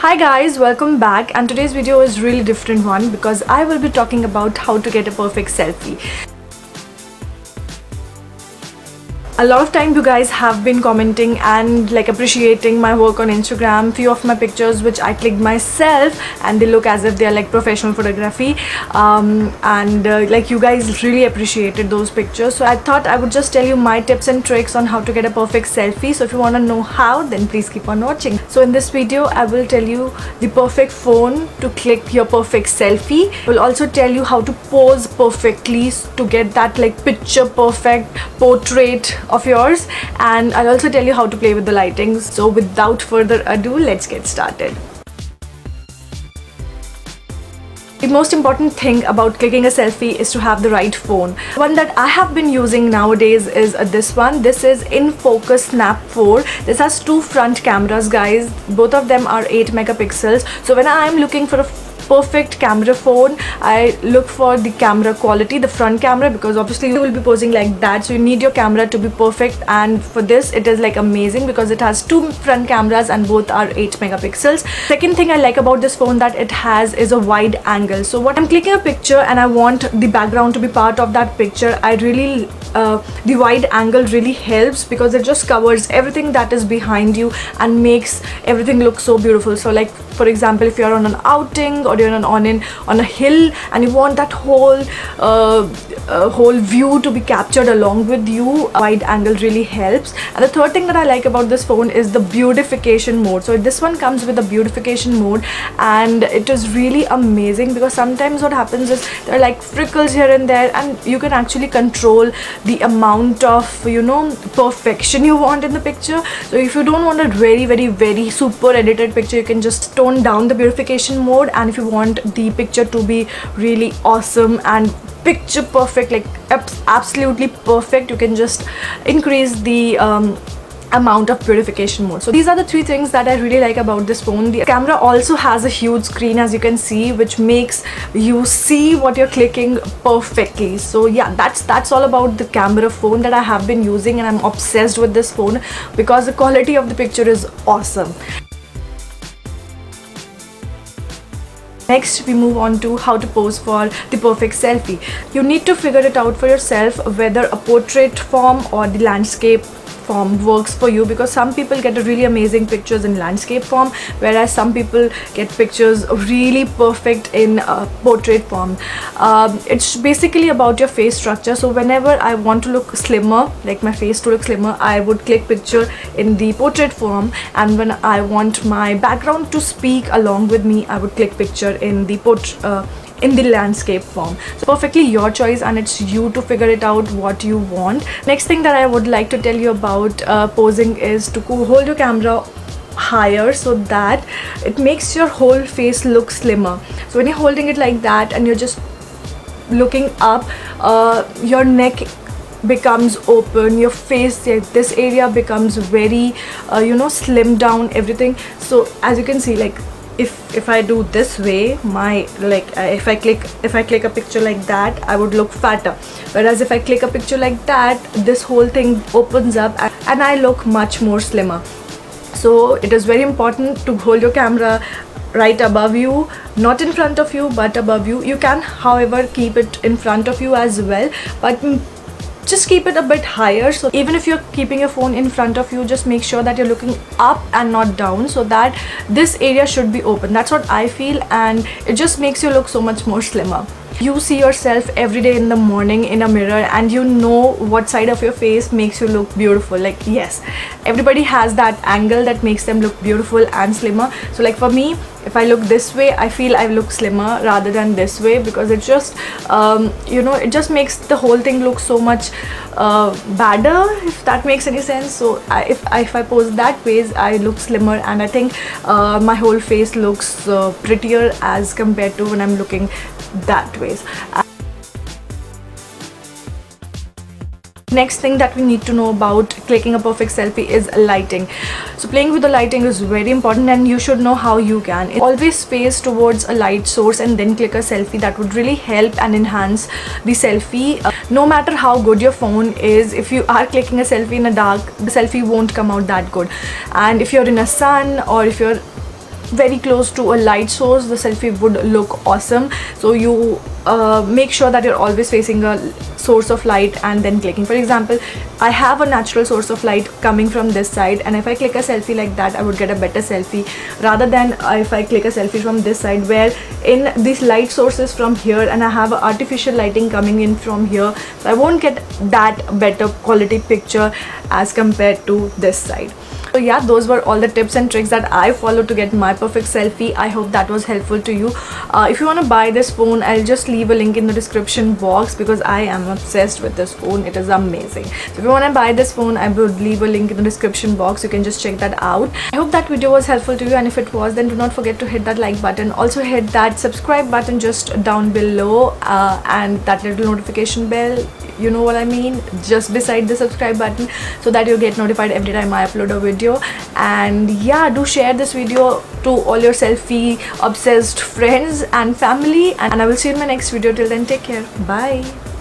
Hi guys, welcome back, and today's video is really different one because I will be talking about how to get a perfect selfie. A lot of time you guys have been commenting and appreciating my work on Instagram. Few of my pictures which I clicked myself and they look as if they are like professional photography, and you guys really appreciated those pictures. So I thought I would just tell you my tips and tricks on how to get a perfect selfie. So if you want to know how, then please keep on watching. So in this video I will tell you the perfect phone to click your perfect selfie. I will also tell you how to pose perfectly to get that picture perfect portrait of yours, and I'll also tell you how to play with the lighting. So without further ado, let's get started. The most important thing about clicking a selfie is to have the right phone. The one that I have been using nowadays is this one. This is InFocus Snap 4. This has two front cameras, guys. Both of them are 8 megapixels. So when I am looking for a perfect camera phone, I look for the camera quality, the front camera, because obviously you will be posing like that, so you need your camera to be perfect. And for this it is amazing because it has two front cameras and both are 8 megapixels. Second thing I like about this phone that it has is a wide angle. So when I'm clicking a picture and I want the background to be part of that picture, I really the wide angle really helps because it just covers everything that is behind you and makes everything look so beautiful. So for example, if you're on an outing or you're on a hill and you want that whole view to be captured along with you, a wide angle really helps. And the third thing that I like about this phone is the beautification mode. So this one comes with a beautification mode, and it is really amazing because sometimes what happens is there are freckles here and there, and you can actually control the amount of perfection you want in the picture. So if you don't want a very super edited picture, you can just tone down the beautification mode, and if you want the picture to be really awesome and picture perfect, absolutely perfect, you can just increase the amount of beautification mode. So these are the three things that I really like about this phone. The camera also has a huge screen, as you can see, which makes you see what you're clicking perfectly. So yeah, that's all about the camera phone that I have been using, and I'm obsessed with this phone because the quality of the picture is awesome. Next, we move on to how to pose for the perfect selfie. You need to figure it out for yourself whether a portrait form or the landscape form works for you, because some people get really amazing pictures in landscape form, whereas some people get pictures really perfect in portrait form. It's basically about your face structure. So whenever I want to look slimmer, my face to look slimmer, I would click picture in the portrait form, and when I want my background to speak along with me, I would click picture in the landscape form. So perfectly your choice, and it's you to figure it out what you want. Next thing that I would like to tell you about posing is to hold your camera higher so that it makes your whole face look slimmer. So when you're holding it like that and you're just looking up, your neck becomes open, your face, this area becomes very slimmed down, everything. So as you can see, if I do this way, my if I click a picture like that, I would look fatter, whereas if I click a picture like that, this whole thing opens up and I look much more slimmer. So it is very important to hold your camera right above you, not in front of you but above you. You can however keep it in front of you as well, but just keep it a bit higher. So even if you're keeping your phone in front of you, just make sure that you're looking up and not down, so that this area should be open. That's what I feel, and it just makes you look so much more slimmer. You see yourself every day in the morning in a mirror, and you know what side of your face makes you look beautiful. Yes, everybody has that angle that makes them look beautiful and slimmer. So for me, if I look this way, I feel I look slimmer rather than this way, because it just it just makes the whole thing look so much badder, if that makes any sense. So if I pose that way, I look slimmer, and I think my whole face looks prettier as compared to when I'm looking that way. Next thing that we need to know about clicking a perfect selfie is lighting. So playing with the lighting is very important, and you should know how you can. Always face towards a light source and then click a selfie. That would really help and enhance the selfie. No matter how good your phone is, if you are clicking a selfie in the dark, the selfie won't come out that good. And if you're in a sun, or if you're very close to a light source, the selfie would look awesome. So you make sure that you're always facing a source of light and then clicking. For example, I have a natural source of light coming from this side, and if I click a selfie like that, I would get a better selfie rather than if I click a selfie from this side, where in these light sources from here and I have artificial lighting coming in from here, so I won't get that better quality picture as compared to this side. So yeah, those were all the tips and tricks that I followed to get my perfect selfie. I hope that was helpful to you. If you want to buy this phone, I'll just leave a link in the description box because I am obsessed with this phone. It is amazing. So if you want to buy this phone, I would leave a link in the description box. You can just check that out. I hope that video was helpful to you, and if it was, then do not forget to hit that like button. Also hit that subscribe button just down below and that little notification bell, you know what I mean, just beside the subscribe button, so that you get notified every time I upload a video. And yeah, do share this video to all your selfie obsessed friends and family, and I will see you in my next video. Till then, take care. Bye.